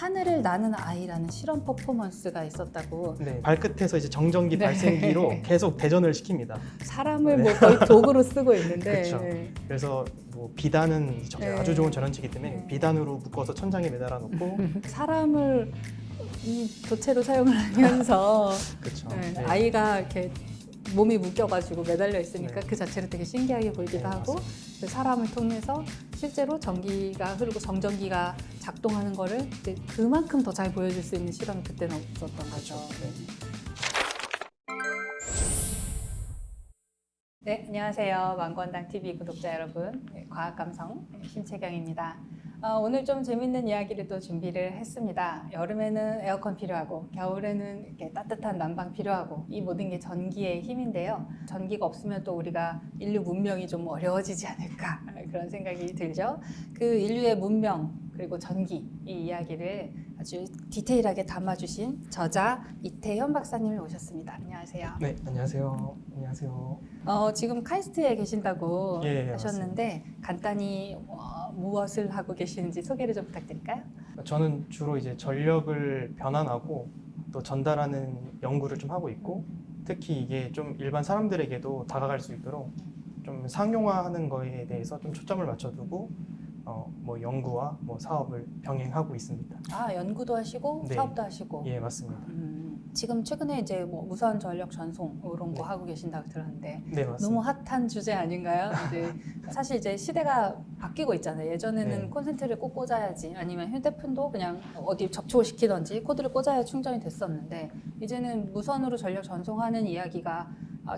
하늘을 나는 아이라는 실험 퍼포먼스가 있었다고. 네, 발끝에서 이제 정전기 네. 발생기로 계속 대전을 시킵니다. 사람을 네. 뭐 거의 도구로 쓰고 있는데. 그쵸. 네. 그래서 뭐 비단은 네. 아주 좋은 전원치기 때문에 네. 비단으로 묶어서 천장에 매달아 놓고 사람을 이 도체로 사용을 하면서 그렇죠. 네, 네. 아이가 이렇게 몸이 묶여가지고 매달려 있으니까 네. 그 자체로 되게 신기하게 보이기도 네, 하고 맞습니다. 그 사람을 통해서 실제로 전기가 흐르고 정전기가 작동하는 거를 이제 그만큼 더 잘 보여줄 수 있는 실험이 그때는 없었던 거죠. 네, 안녕하세요. 망건당 TV 구독자 여러분, 과학감성 심채경입니다. 오늘 좀 재밌는 이야기를 또 준비를 했습니다. 여름에는 에어컨 필요하고 겨울에는 이렇게 따뜻한 난방 필요하고 이 모든 게 전기의 힘인데요. 전기가 없으면 또 우리가 인류 문명이 좀 어려워지지 않을까 그런 생각이 들죠. 그 인류의 문명 그리고 전기 이 이야기를 아주 디테일하게 담아주신 저자 이태현 박사님을 모셨습니다. 안녕하세요. 네, 안녕하세요. 안녕하세요. 지금 카이스트에 계신다고 예, 하셨는데 간단히 무엇을 하고 계시는지 소개를 좀 부탁드릴까요? 저는 주로 이제 전력을 변환하고 또 전달하는 연구를 좀 하고 있고 특히 이게 좀 일반 사람들에게도 다가갈 수 있도록 좀 상용화하는 거에 대해서 좀 초점을 맞춰두고 뭐 연구와 뭐 사업을 병행하고 있습니다. 아, 연구도 하시고 네. 사업도 하시고. 예, 맞습니다. 지금 최근에 이제 뭐 무선 전력 전송 이런 거 네. 하고 계신다고 들었는데 네, 맞습니다. 너무 핫한 주제 아닌가요? 이제 사실 이제 시대가 바뀌고 있잖아요. 예전에는 네. 콘센트를 꼭 꽂아야지 아니면 휴대폰도 그냥 어디 접촉을 시키던지 코드를 꽂아야 충전이 됐었는데 이제는 무선으로 전력 전송하는 이야기가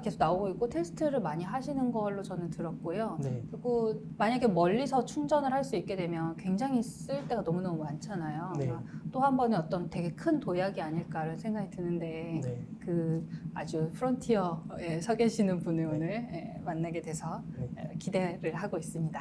계속 나오고 있고 테스트를 많이 하시는 걸로 저는 들었고요. 네. 그리고 만약에 멀리서 충전을 할 수 있게 되면 굉장히 쓸 때가 너무너무 많잖아요. 네. 또 한 번의 어떤 되게 큰 도약이 아닐까라는 생각이 드는데 네. 그 아주 프론티어에 서 계시는 분을 네. 오늘 만나게 돼서 네. 기대를 하고 있습니다.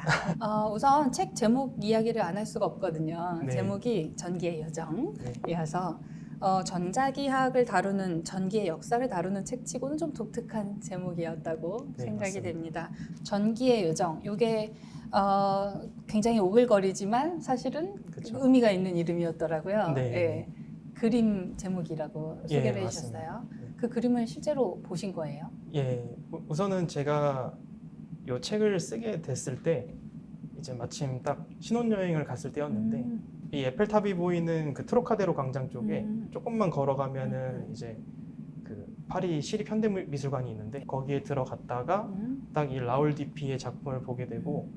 우선 책 제목 이야기를 안 할 수가 없거든요. 네. 제목이 전기의 여정이어서 네. 전자기학을 다루는 전기의 역사를 다루는 책치고는 좀 독특한 제목이었다고 네, 생각이 맞습니다. 됩니다. 전기의 요정, 이게 굉장히 오글거리지만 사실은 그쵸. 의미가 있는 이름이었더라고요. 네. 예. 그림 제목이라고 소개를 예, 해주셨어요. 맞습니다. 네. 그 그림을 실제로 보신 거예요? 예, 우선은 제가 이 책을 쓰게 됐을 때 이제 마침 딱 신혼여행을 갔을 때였는데 이 에펠탑이 보이는 그 트로카데로 광장 쪽에 조금만 걸어가면은 이제 그 파리 시립현대미술관이 있는데 거기에 들어갔다가 딱 이 라울 디피의 작품을 보게 되고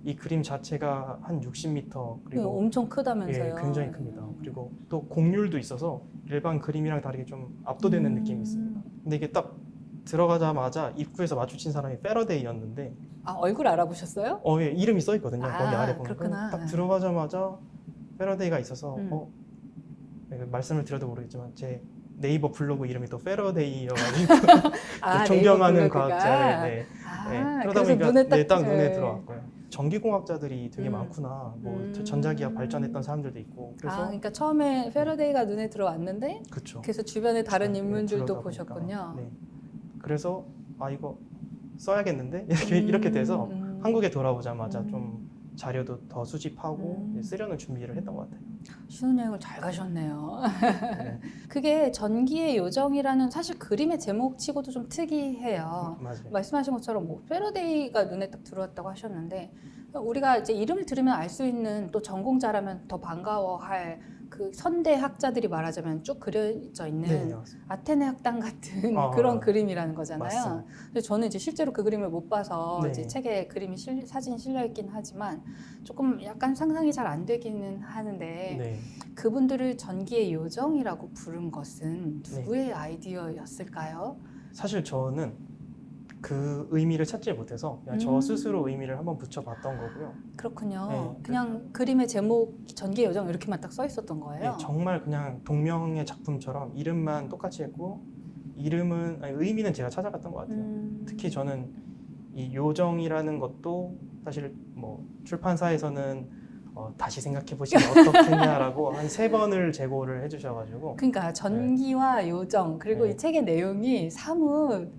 이 그림 자체가 한 60m 그리고 엄청 크다면서요? 예, 굉장히 큽니다. 그리고 또 곡률도 있어서 일반 그림이랑 다르게 좀 압도되는 느낌이 있습니다. 근데 이게 딱 들어가자마자 입구에서 마주친 사람이 페러데이였는데 얼굴 알아보셨어요? 예, 이름이 써 있거든요. 거기 아래 보면 그렇구나. 딱 들어가자마자 페러데이가 있어서 음. 말씀을 드려도 모르겠지만 제 네이버 블로그 이름이 또 페러데이여가지고 존경하는 네이버 블로그가. 과학자를 네. 그러다 그래서 보니까 눈에 딱, 눈에 네. 들어왔고요. 전기공학자들이 되게 많구나. 뭐 전자기학 발전했던 사람들도 있고. 그래서 그러니까 처음에 페러데이가 눈에 들어왔는데 그쵸. 그래서 주변에 다른 그쵸. 인물들도 들어가 보셨군요. 보니까. 네. 그래서 이거 써야겠는데 이렇게 돼서 한국에 돌아오자마자 좀 자료도 더 수집하고 쓰려는 준비를 했던 것 같아요. 신혼여행을 잘 가셨네요. 네. 그게 전기의 요정이라는 사실 그림의 제목치고도 좀 특이해요. 맞아요. 말씀하신 것처럼 뭐 페러데이가 눈에 딱 들어왔다고 하셨는데 우리가 이제 이름을 들으면 알 수 있는 또 전공자라면 더 반가워할 그 선대 학자들이 말하자면 쭉 그려져 있는 네, 맞습니다. 아테네 학당 같은 아, 그런 그림이라는 거잖아요. 맞습니다. 근데 저는 이제 실제로 그 그림을 못 봐서 네. 이제 책에 그림이 사진 실려 있긴 하지만 조금 약간 상상이 잘 안 되기는 하는데 네. 그분들을 전기의 요정이라고 부른 것은 누구의 아이디어였을까요? 사실 저는 그 의미를 찾지 못해서 그냥 저 스스로 의미를 한번 붙여봤던 거고요. 그렇군요. 네. 그냥 그림의 제목 전기의 요정 이렇게만 딱 써 있었던 거예요. 네, 정말 그냥 동명의 작품처럼 이름만 똑같이 했고 의미는 제가 찾아갔던 것 같아요. 특히 저는 이 요정이라는 것도 사실 뭐 출판사에서는 다시 생각해 보시면 어떻겠냐라고 한 3번을 제고를 해주셔가지고 그러니까 전기와 요정 그리고 네. 이 책의 내용이 사뭇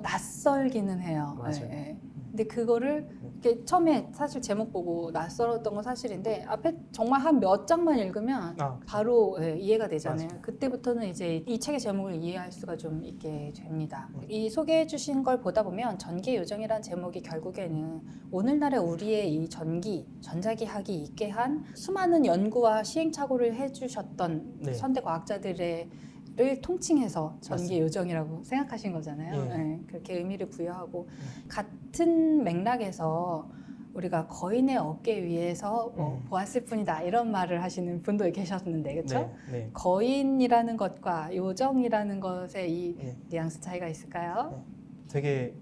낯설기는 해요. 맞아요. 네. 근데 그거를 이렇게 처음에 사실 제목 보고 낯설었던 건 사실인데 앞에 정말 한 몇 장만 읽으면 그쵸. 바로 이해가 되잖아요. 맞아요. 그때부터는 이제 이 책의 제목을 이해할 수가 좀 있게 됩니다. 음. 이 소개해 주신 걸 보다 보면 전기 요정이라는 제목이 결국에는 오늘날의 우리의 이 전자기학이 있게 한 수많은 연구와 시행착오를 해주셨던 네. 현대 과학자들의 를 통칭해서 전기 맞습니다. 요정이라고 생각하신 거잖아요. 예. 네, 그렇게 의미를 부여하고 같은 맥락에서 우리가 거인의 어깨 위에서 보았을 뿐이다 이런 말을 하시는 분도 계셨는데 그렇죠? 네, 네. 거인이라는 것과 요정이라는 것의 이 네. 뉘앙스 차이가 있을까요? 되게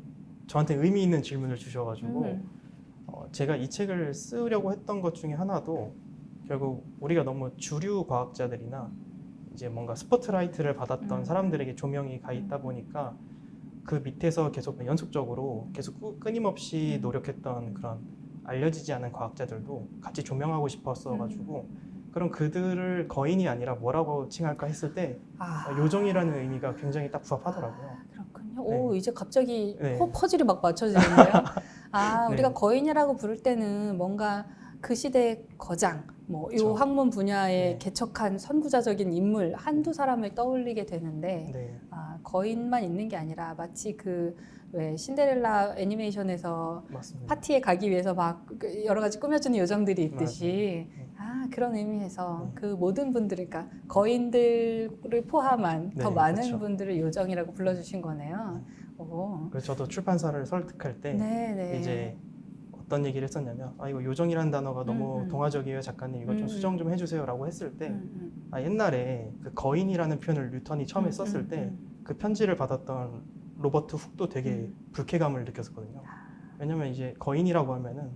저한테 의미 있는 질문을 주셔가지고 음. 제가 이 책을 쓰려고 했던 것 중에 하나도 결국 우리가 너무 주류 과학자들이나 이제 뭔가 스포트라이트를 받았던 사람들에게 조명이 가 있다 보니까 그 밑에서 계속 연속적으로 계속 끊임없이 노력했던 그런 알려지지 않은 과학자들도 같이 조명하고 싶었어가지고 그럼 그들을 거인이 아니라 뭐라고 칭할까 했을 때 요정이라는 의미가 굉장히 딱 부합하더라고요. 그렇군요. 네. 오 이제 갑자기 네. 퍼즐이 막 맞춰지는데요. 네. 우리가 거인이라고 부를 때는 뭔가 그 시대의 거장, 뭐 이 그쵸. 학문 분야에 네. 개척한 선구자적인 인물 한두 사람을 떠올리게 되는데 네, 거인만 있는 게 아니라 마치 그 왜 신데렐라 애니메이션에서 맞습니다. 파티에 가기 위해서 막 여러 가지 꾸며주는 요정들이 있듯이 맞아요. 그런 의미에서 네. 그 모든 분들, 그러니까 거인들을 포함한 더 네, 많은 그렇죠. 분들을 요정이라고 불러주신 거네요. 오. 그래서 저도 출판사를 설득할 때 네네. 이제 어떤 얘기를 했었냐면 이거 요정이라는 단어가 너무 음. 동화적이에요 작가님 이거 좀 수정 좀 해주세요라고 했을 때 옛날에 그 거인이라는 표현을 뉴턴이 처음에 썼을 때 그 편지를 받았던 로버트 훅도 되게 불쾌감을 느꼈었거든요. 왜냐면 이제 거인이라고 하면은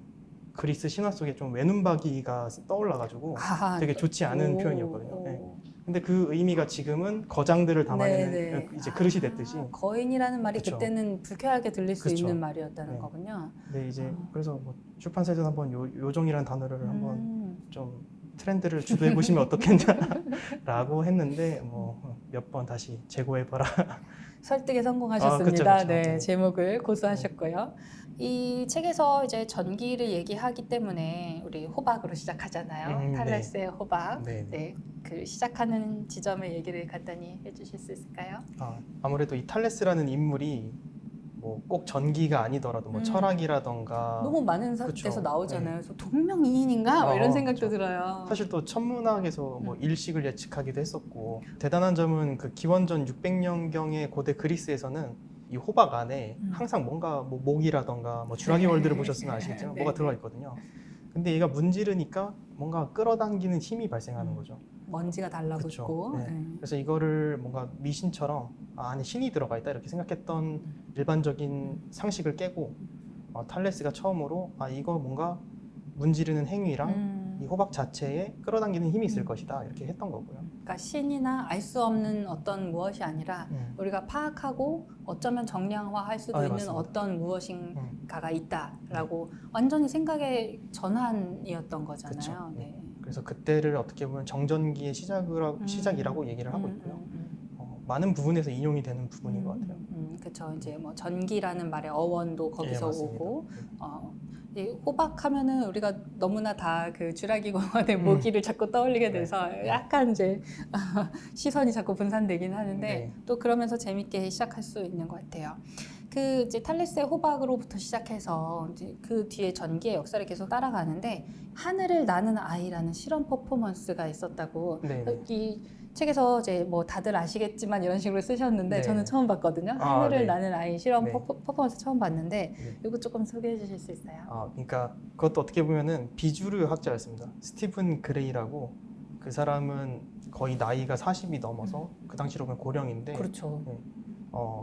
그리스 신화 속에 좀 외눈박이가 떠올라가지고 되게 좋지 않은 표현이었거든요. 네. 근데 그 의미가 지금은 거장들을 담아내는 네네. 이제 그릇이 됐듯이. 거인이라는 말이 그쵸. 그때는 불쾌하게 들릴 수 그쵸. 있는 말이었다는 네. 거군요. 네 이제 그래서 뭐 출판사에서 한번 요정이라는 단어를 한번 좀 트렌드를 주도해 보시면 어떻겠냐라고 했는데 뭐 몇 번 다시 재고해봐라. 설득에 성공하셨습니다. 그쵸. 네, 제목을 고수하셨고요. 이 책에서 이제 전기를 얘기하기 때문에 우리 호박으로 시작하잖아요. 탈레스의 호박. 네. 네, 그 시작하는 지점의 얘기를 간단히 해주실 수 있을까요? 아무래도 이 탈레스라는 인물이 뭐 꼭 전기가 아니더라도 뭐 철학이라던가 너무 많은 그쵸. 데서 나오잖아요. 그래서 동명이인인가? 뭐 이런 생각도 그쵸. 들어요. 사실 또 천문학에서 뭐 일식을 예측하기도 했었고 대단한 점은 그 기원전 600년경의 고대 그리스에서는 이 호박 안에 항상 뭔가 뭐 목이라던가 뭐 주라기 월드를 보셨으면 아시겠지만 뭐가 들어가 있거든요. 근데 얘가 문지르니까 뭔가 끌어당기는 힘이 발생하는 거죠. 먼지가 달라붙고. 그쵸. 네. 그래서 이거를 뭔가 미신처럼 안에 신이 들어가 있다 이렇게 생각했던 일반적인 상식을 깨고 탈레스가 처음으로 이거 뭔가 문지르는 행위랑 이 호박 자체에 끌어당기는 힘이 있을 것이다 이렇게 했던 거고요. 그러니까 신이나 알 수 없는 어떤 무엇이 아니라 우리가 파악하고 어쩌면 정량화할 수도 있는 맞습니다. 어떤 무엇인가가 있다라고 완전히 생각의 전환이었던 거잖아요. 그쵸. 네. 그래서 그때를 어떻게 보면 정전기의 시작이라고 얘기를 하고 있고요. 많은 부분에서 인용이 되는 부분인 것 같아요. 그렇죠. 이제 뭐 전기라는 말의 어원도 거기서 맞습니다. 오고. 이 호박하면은 우리가 너무나 다 그 주라기 공원의 모기를 자꾸 떠올리게 돼서 약간 이제 시선이 자꾸 분산되긴 하는데 또 그러면서 재밌게 시작할 수 있는 것 같아요. 그 이제 탈레스의 호박으로부터 시작해서 이제 그 뒤에 전기의 역사를 계속 따라가는데 하늘을 나는 아이라는 실험 퍼포먼스가 있었다고. 이 책에서 이제 뭐 다들 아시겠지만 이런 식으로 쓰셨는데 저는 처음 봤거든요. 하늘을 나는 아이 실험 퍼포먼스 처음 봤는데 이거 조금 소개해 주실 수 있어요? 그러니까 그것도 어떻게 보면은 비주류 학자였습니다. 스티븐 그레이라고 그 사람은 거의 나이가 40이 넘어서 그 당시로 보면 고령인데 그렇죠.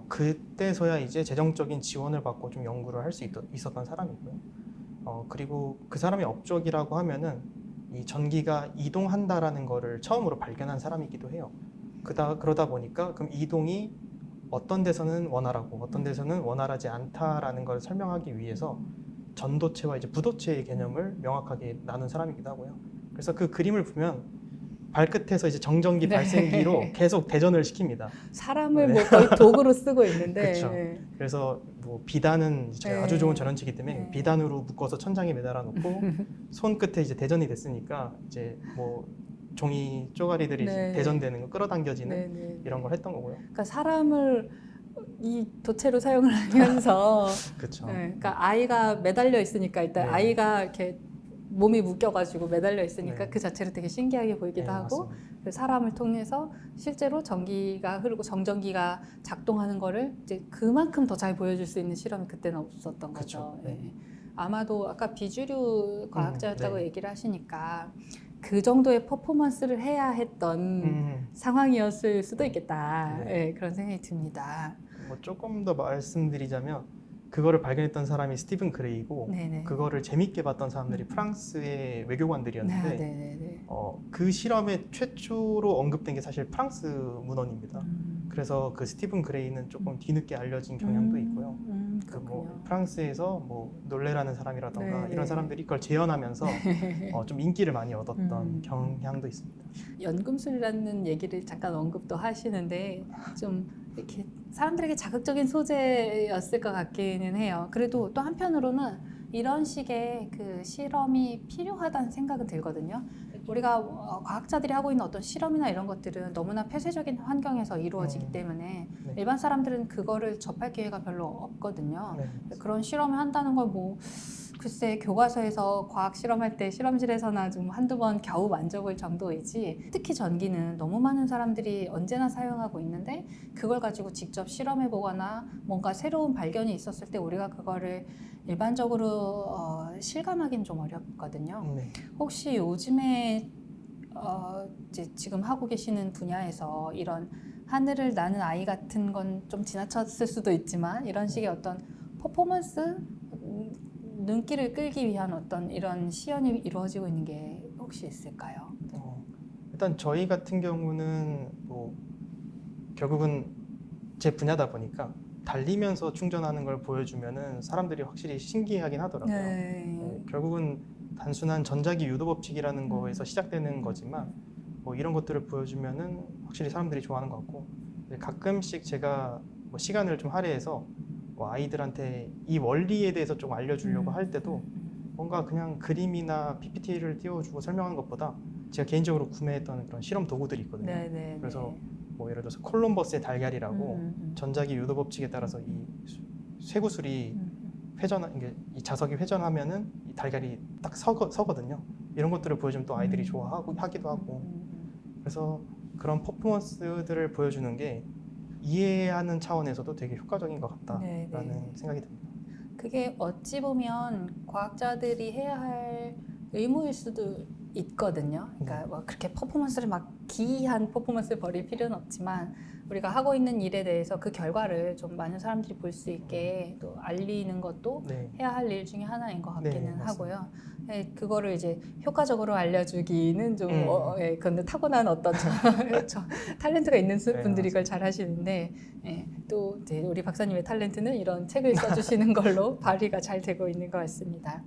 그때서야 이제 재정적인 지원을 받고 좀 연구를 할 수 있었던 사람이고요. 그리고 그 사람의 업적이라고 하면은 이 전기가 이동한다라는 거를 처음으로 발견한 사람이기도 해요. 그러다 보니까 그럼 이동이 어떤 데서는 원활하고 어떤 데서는 원활하지 않다라는 걸 설명하기 위해서 전도체와 이제 부도체의 개념을 명확하게 나눈 사람이기도 하고요. 그래서 그 그림을 보면 발끝에서 이제 정전기 네. 발생기로 계속 대전을 시킵니다. 사람을 네. 뭐 거의 도구로 쓰고 있는데 그쵸. 네. 그래서 뭐 비단은 저희가 네. 아주 좋은 전원치기 때문에 네. 비단으로 묶어서 천장에 매달아 놓고 손 끝에 이제 대전이 됐으니까 이제 뭐 종이 쪼가리들이 이제 네. 대전되는 거 끌어당겨지는 네, 네. 이런 걸 했던 거고요. 그러니까 사람을 이 도체로 사용을 하면서 그렇죠. 네, 그러니까 아이가 매달려 있으니까 일단 네. 아이가 이렇게 몸이 묶여가지고 매달려 있으니까 네. 그 자체로 되게 신기하게 보이기도 네, 하고 맞습니다. 그 사람을 통해서 실제로 전기가 흐르고 정전기가 작동하는 거를 이제 그만큼 더 잘 보여줄 수 있는 실험이 그때는 없었던 거죠. 그쵸. 네. 예. 아마도 아까 비주류 과학자였다고 네. 얘기를 하시니까 그 정도의 퍼포먼스를 해야 했던 상황이었을 수도 있겠다. 네. 예, 그런 생각이 듭니다. 뭐 조금 더 말씀드리자면 그거를 발견했던 사람이 스티븐 그레이고 네네. 그거를 재밌게 봤던 사람들이 프랑스의 외교관들이었는데 네네네. 그 실험에 최초로 언급된 게 사실 프랑스 문헌입니다. 그래서 그 스티븐 그레이는 조금 뒤늦게 알려진 경향도 있고요. 그 뭐 프랑스에서 뭐 놀래라는 사람이라던가 네, 이런 네. 사람들이 이걸 재현하면서 좀 인기를 많이 얻었던 경향도 있습니다. 연금술이라는 얘기를 잠깐 언급도 하시는데 좀 이렇게 사람들에게 자극적인 소재였을 것 같기는 해요. 그래도 또 한편으로는 이런 식의 그 실험이 필요하다는 생각은 들거든요. 우리가 과학자들이 하고 있는 어떤 실험이나 이런 것들은 너무나 폐쇄적인 환경에서 이루어지기 때문에 네. 일반 사람들은 그거를 접할 기회가 별로 없거든요. 네. 그런 실험을 한다는 걸 뭐 글쎄 교과서에서 과학 실험할 때 실험실에서나 좀 한두 번 겨우 만져볼 정도이지 특히 전기는 너무 많은 사람들이 언제나 사용하고 있는데 그걸 가지고 직접 실험해 보거나 뭔가 새로운 발견이 있었을 때 우리가 그거를 일반적으로 실감하기는 좀 어렵거든요. 네. 혹시 요즘에 이제 지금 하고 계시는 분야에서 이런 하늘을 나는 아이 같은 건 좀 지나쳤을 수도 있지만 이런 식의 어떤 퍼포먼스 눈길을 끌기 위한 어떤 이런 시연이 이루어지고 있는 게 혹시 있을까요? 일단 저희 같은 경우는 뭐 결국은 제 분야다 보니까 달리면서 충전하는 걸 보여주면은 사람들이 확실히 신기해하긴 하더라고요. 네. 결국은 단순한 전자기 유도 법칙이라는 거에서 시작되는 거지만 뭐 이런 것들을 보여주면은 확실히 사람들이 좋아하는 것 같고 가끔씩 제가 뭐 시간을 좀 할애해서 뭐 아이들한테 이 원리에 대해서 좀 알려주려고 할 때도 뭔가 그냥 그림이나 PPT를 띄워주고 설명하는 것보다 제가 개인적으로 구매했던 그런 실험 도구들이 있거든요. 네. 그래서 뭐 예를 들어서 콜럼버스의 달걀이라고 전자기 유도 법칙에 따라서 이 쇠구슬이 이게 이 자석이 회전하면은 이 달걀이 딱 서거든요. 이런 것들을 보여주면 또 아이들이 좋아하고 하기도 하고 그래서 그런 퍼포먼스들을 보여주는 게 이해하는 차원에서도 되게 효과적인 것 같다라는 생각이 듭니다. 그게 어찌 보면 과학자들이 해야 할 의무일 수도 있거든요. 그러니까 뭐 그렇게 퍼포먼스를 막 기이한 퍼포먼스를 벌일 필요는 없지만 우리가 하고 있는 일에 대해서 그 결과를 좀 많은 사람들이 볼 수 있게 또 알리는 것도 해야 할 일 중에 하나인 것 같기는 하고요. 네, 그거를 이제 효과적으로 알려주기는 좀 그건 타고난 어떤 탤런트가 있는 분들이 이걸 잘 하시는데 또 이제 우리 박사님의 탤런트는 이런 책을 써주시는 걸로 발휘가 잘 되고 있는 것 같습니다.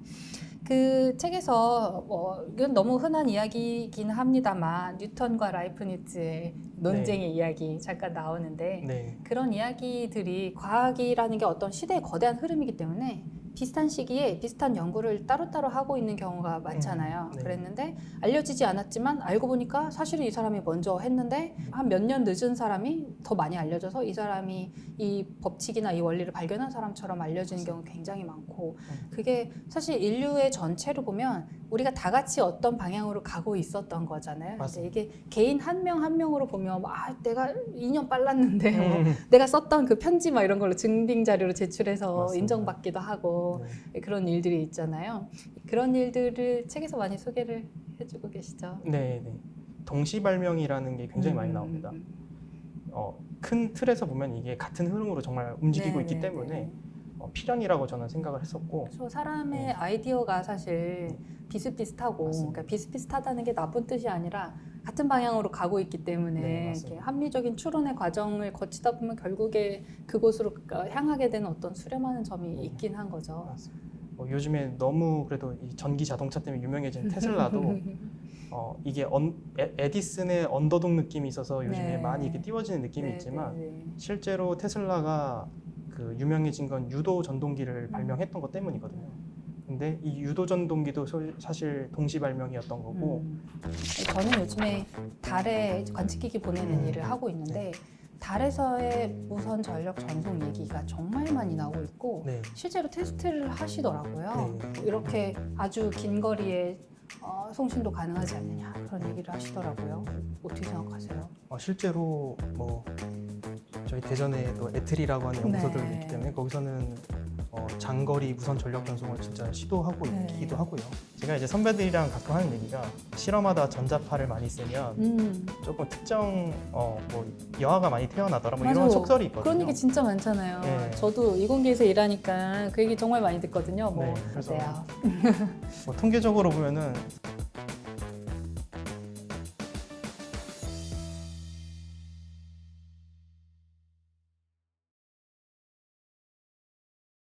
그 책에서 이건 너무 흔한 이야기이긴 합니다만 뉴턴과 라이프니츠의 논쟁의 이야기 잠깐 나오는데 그런 이야기들이 과학이라는 게 어떤 시대의 거대한 흐름이기 때문에 비슷한 시기에 비슷한 연구를 따로따로 하고 있는 경우가 많잖아요. 그랬는데 알려지지 않았지만 알고 보니까 사실은 이 사람이 먼저 했는데 한 몇 년 늦은 사람이 더 많이 알려져서 이 사람이 이 법칙이나 이 원리를 발견한 사람처럼 알려지는 경우가 굉장히 많고 그게 사실 인류의 전체로 보면 우리가 다 같이 어떤 방향으로 가고 있었던 거잖아요. 근데 이게 개인 한 명 한 명으로 보면 내가 2년 빨랐는데 내가 썼던 그 편지 막 이런 걸로 증빙 자료로 제출해서 인정받기도 하고 그런 일들이 있잖아요. 그런 일들을 책에서 많이 소개를 해주고 계시죠. 네. 동시 발명이라는 게 굉장히 많이 나옵니다. 큰 틀에서 보면 이게 같은 흐름으로 정말 움직이고 있기 때문에 필연이라고 저는 생각을 했었고 그래서 사람의 아이디어가 사실 비슷비슷하고 그러니까 비슷비슷하다는 게 나쁜 뜻이 아니라 같은 방향으로 가고 있기 때문에 이렇게 합리적인 추론의 과정을 거치다 보면 결국에 그곳으로 향하게 되는 어떤 수렴하는 점이 있긴 한 거죠. 요즘에 너무 그래도 이 전기 자동차 때문에 유명해진 테슬라도 이게 에디슨의 언더독 느낌이 있어서 요즘에 네. 많이 이렇게 띄워지는 느낌이 네, 있지만 네, 네. 실제로 테슬라가 그 유명해진 건 유도 전동기를 발명했던 것 때문이거든요. 근데 이 유도 전동기도 사실 동시 발명이었던 거고 저는 요즘에 달에 관측기기 보내는 일을 하고 있는데 달에서의 무선 전력 전송 얘기가 정말 많이 나오고 있고 네. 실제로 테스트를 하시더라고요. 네. 이렇게 아주 긴 거리에 송신도 가능하지 않느냐 그런 얘기를 하시더라고요. 어떻게 생각하세요? 실제로 뭐 저희 대전에도 에트리라고 하는 연구소들이 네. 있기 때문에 거기서는 장거리 무선 전력 전송을 진짜 시도하고 네. 있기도 하고요. 제가 이제 선배들이랑 가끔 하는 얘기가 실험하다 전자파를 많이 쓰면 조금 특정 뭐 여하가 많이 태어나더라 뭐 이런 맞아요. 속설이 있거든요. 그런 얘기 진짜 많잖아요. 네. 저도 이공계에서 일하니까 그 얘기 정말 많이 듣거든요. 뭐 네, 그래서 어때요? 뭐 통계적으로 보면은